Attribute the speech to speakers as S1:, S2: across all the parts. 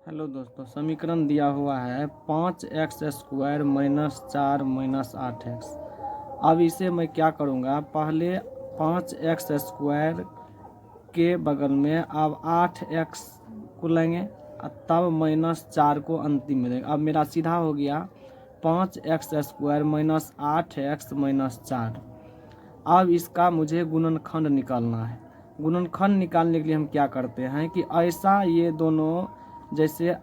S1: Hello दोस्तों, समीकरण दिया हुआ है 5x² माइनस 4 माइनस 8x। अब इसे मैं क्या करूँगा, पहले 5x² के बगल में अब 8x को लेंगे और तब माइनस 4 को अंतिम में देंगे। अब मेरा सीधा हो गया 5x² माइनस 8x माइनस 4। अब इसका मुझे गुणनखंड निकालना है। गुणनखंड निकालने के लिए हम क्या करते हैं कि ऐसा ये दोनों जैसे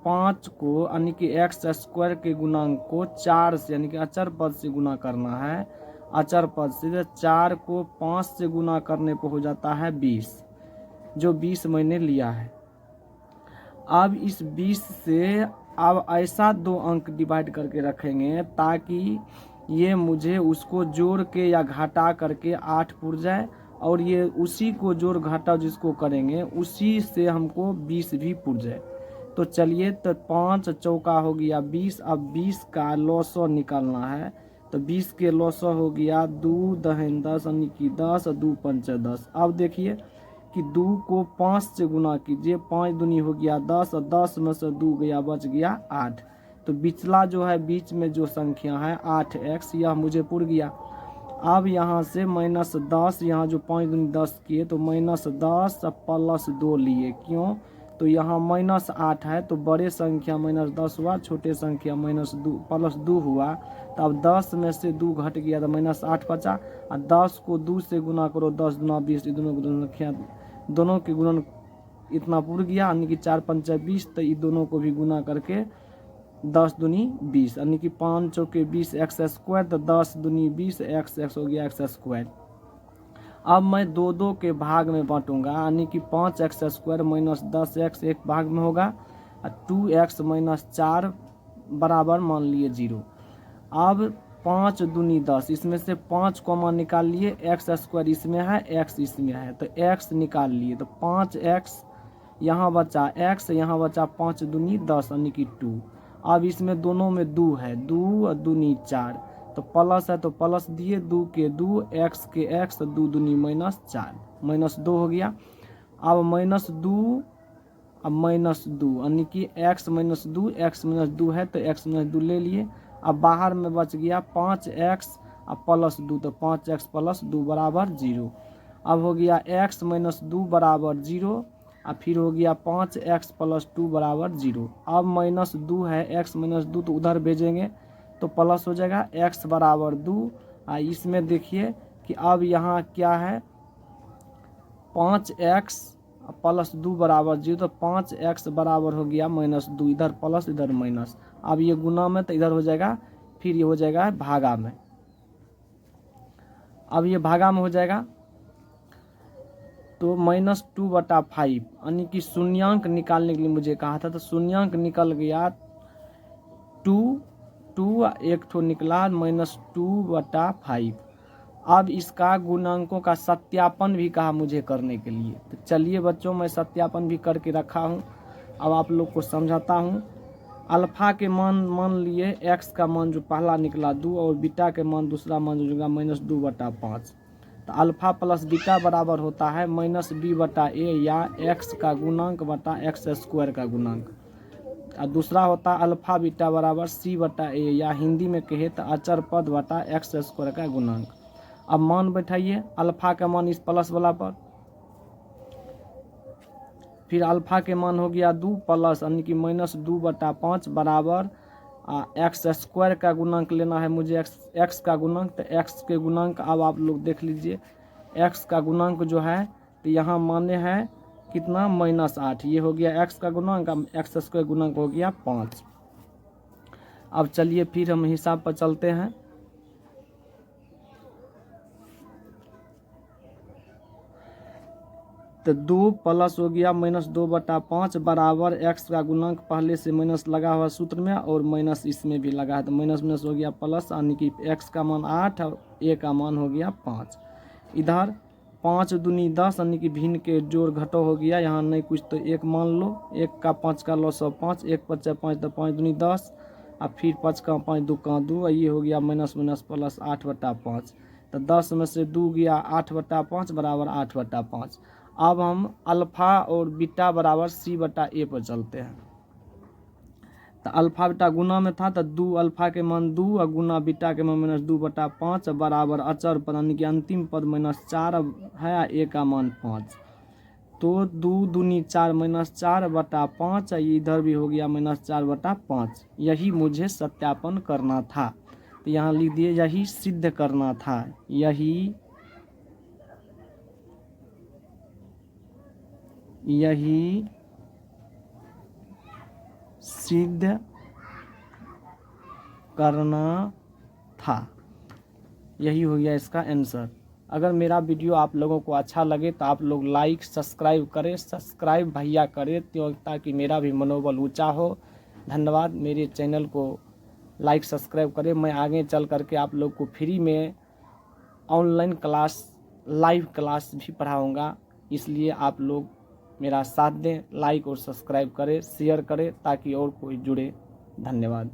S1: 5 को यानी कि x² के गुणांक को 4 से यानी कि अचर पद से गुना करना है। अचर पद से 4 को 5 से गुना करने पर हो जाता है 20, जो 20 मैंने लिया है। अब इस 20 से अब ऐसा दो अंक डिवाइड करके रखेंगे ताकि ये मुझे उसको जोड़ के या घटा करके 8 पुर जाए, और ये उसी को जोड़ घटा जिसको करेंगे उसी से हमको 20 भी पुर जाए। तो चलिए, तो 5 चौका हो गया 20। अब 20 का लॉसो निकालना है, तो 20 के लॉसो हो गया 2 दहन 10 यानी कि 10 और 2 पंचे 10। अब देखिए कि 2 को 5 से गुना कीजिए, 5 दूनी हो गया 10 और 10 में से 2 गया बच गया 8। तो बिचला जो है बीच में जो संख्या है 8x, यह मुझे पुर गया। अब यहाँ से -10, यहाँ जो 5 दूनी 10 किए तो -10 प्लस 2 लिए। क्यों? तो यहाँ -8 है तो बड़े संख्या -10 हुआ, छोटे संख्या -2 प्लस 2 हुआ। तो अब 10 में से 2 घट गया तो -8 बचा। और 10 को 2 से गुना करो, 10 दूना 20, दोनों संख्या दोनों के गुणन इतना पुर गया यानी कि 4 पंचे 20। तो ये दोनों को भी गुना करके 10 दूनी 20 यानी कि 5 चौके 20 x², तो 10 दूनी 20 x हो गया x²। अब मैं 2 के भाग में बांटूंगा यानी कि 5x² माइनस 10x एक भाग में होगा और 2x माइनस 4 बराबर मान लिए 0। अब 5 दूनी 10, इसमें से 5 कॉमन निकाल लिए, x² इसमें है, x इसमें है, तो x निकाल लिए। तो 5x यहाँ बचा, x यहाँ बचा, 5 दूनी 10 यानी कि 2। अब इसमें दोनों में 2 है, 2 और दूनी 4, तो प्लस है तो प्लस दिए, 2 के 2 x के x, 2 दूनी -4, -2 हो गया। अब -2 अब -2 यानी कि x -2, x -2 है तो x -2 ले लिए। अब बाहर में बच गया 5x और प्लस 2, तो 5x प्लस 2 बराबर 0। अब हो गया x -2 बराबर 0 और फिर हो गया 5x प्लस 2 बराबर 0। अब -2 है, x -2 तो उधर भेजेंगे तो प्लस हो जाएगा, x बराबर 2। इसमें देखिए कि अब यहाँ क्या है, 5x प्लस 2 बराबर 0, तो 5x बराबर हो गया -2, इधर प्लस इधर माइनस। अब ये गुना में तो इधर हो जाएगा, फिर ये हो जाएगा भागा में। अब ये भागा में हो जाएगा तो -2/5 यानी कि शून्यांक निकालने के लिए मुझे कहा था, तो शून्यांक निकल गया 2 एक ठो निकला -2/5। अब इसका गुणांकों का सत्यापन भी कहा मुझे करने के लिए, तो चलिए बच्चों मैं सत्यापन भी करके रखा हूँ। अब आप लोग को समझाता हूँ। अल्फा के मान लिए x का मान जो पहला निकला 2 और बीटा के मान दूसरा मान जो होगा -2/5। तो अल्फा प्लस बीटा बराबर होता है -b/a या x का गुणांक बटा x² का गुणांक। और दूसरा होता अल्फा बीटा बराबर c/a या हिंदी में कहे तो अचर पद बटा x² का गुणांक। अब मान बैठाइए अल्फा का मान इस प्लस वाला पर, फिर अल्फा के मान हो गया 2 प्लस यानी कि -2/5 बराबर x² का गुणांक लेना है मुझे, x का गुणांक। तो x के गुणांक अब आप लोग देख लीजिए, x का गुणांक जो है तो यहाँ माने हैं कितना -8, ये हो गया x का गुणांक। अब x² गुणांक हो गया 5। अब चलिए फिर हम हिसाब पर चलते हैं। तो 2 प्लस हो गया -2/5 बराबर x का गुणांक पहले से माइनस लगा हुआ सूत्र में और माइनस इसमें भी लगा है, तो माइनस हो गया प्लस यानी कि x का मान 8 और a का मान हो गया 5। इधर 5 दूनी 10 यानी कि भिन्न के जोड़ घटो हो गया, यहाँ नहीं कुछ तो 1 मान लो, 1 का 5 का लो 5, 1 5 5 तो 5 दूनी 10 और फिर 5 का 5 2 का 2, ये हो गया माइनस प्लस 8/5। तो 10 में से 2 गया 8/5 बराबर 8/5। अब हम अल्फा और बीटा बराबर c/a पर चलते हैं। तो अल्फा बीटा गुना में था तो 2 अल्फा के मान 2 और गुना बीटा के मान -2/5 बराबर अचर पद यानी कि अंतिम पद -4 है, a का मान 5। तो 2 दूनी 4 -4/5, इधर भी हो गया -4/5। यही मुझे सत्यापन करना था। तो यहाँ लिख दिए यही सिद्ध करना था, यही सिद्ध करना था। यही हो गया इसका आंसर। अगर मेरा वीडियो आप लोगों को अच्छा लगे तो आप लोग लाइक सब्सक्राइब करें, सब्सक्राइब भैया करें ताकि मेरा भी मनोबल ऊंचा हो। धन्यवाद। मेरे चैनल को लाइक सब्सक्राइब करें। मैं आगे चल करके आप लोग को फ्री में ऑनलाइन क्लास, लाइव क्लास भी पढ़ाऊँगा, इसलिए आप लोग मेरा साथ दें, लाइक और सब्सक्राइब करें, शेयर करें ताकि और कोई जुड़े। धन्यवाद।